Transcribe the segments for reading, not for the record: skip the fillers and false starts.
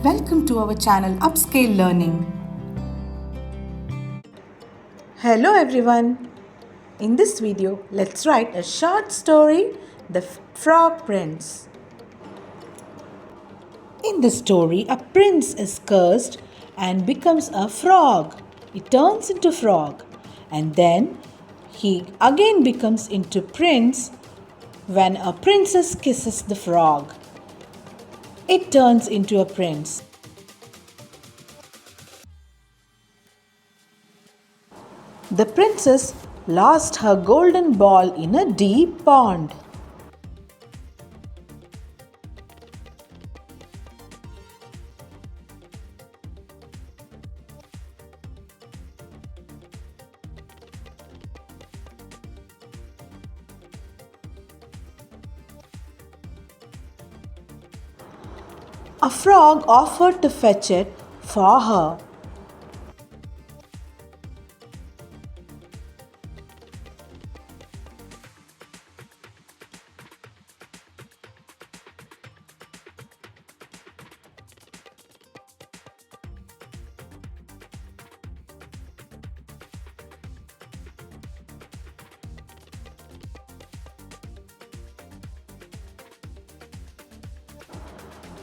Welcome to our channel Upscale Learning. Hello everyone. In this video, let's write a short story, The Frog Prince. In the story, a prince is cursed and becomes a frog. He turns into frog and then he again becomes into prince when a princess kisses the frog. It turns into a prince. The princess lost her golden ball in a deep pond. A frog offered to fetch it for her.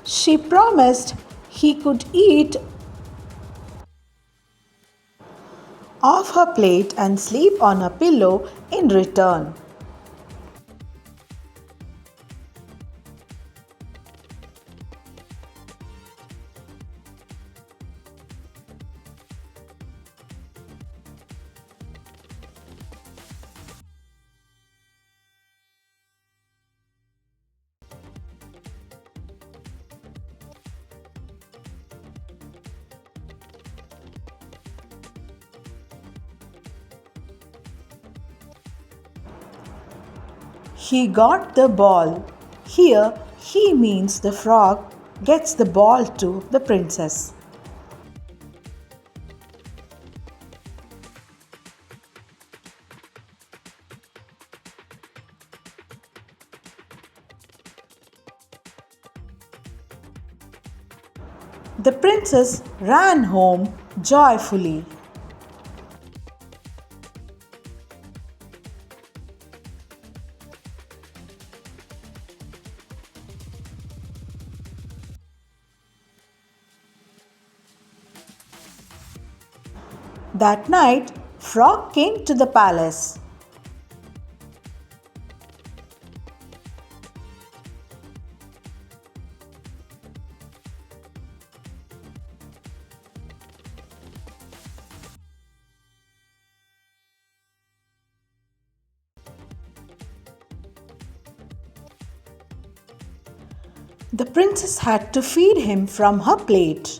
She promised he could eat off her plate and sleep on a pillow in return. He got the ball. Here, he means the frog gets the ball to the princess. The princess ran home joyfully. That night, Frog came to the palace. The princess had to feed him from her plate.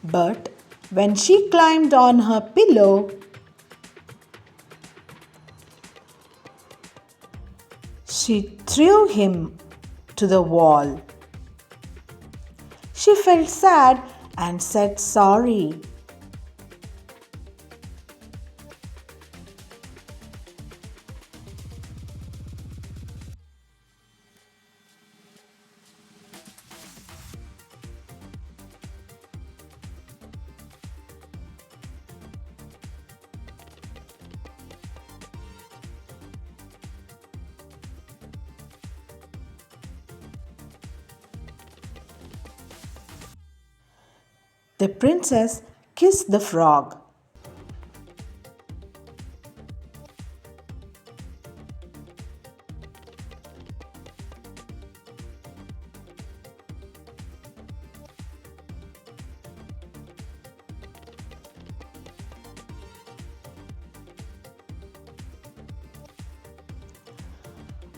But when she climbed on her pillow, she threw him to the wall. She felt sad and said sorry. The princess kissed the frog.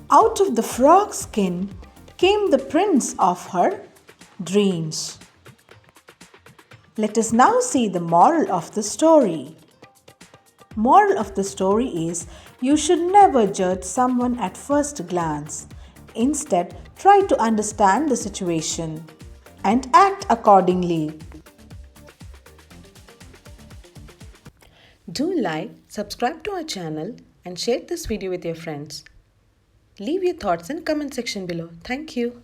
Out of the frog's skin came the prince of her dreams. Let us now see the moral of the story. Moral of the story is you should never judge someone at first glance. Instead, try to understand the situation and act accordingly. Do like, subscribe to our channel and share this video with your friends. Leave your thoughts in comment section below. Thank you.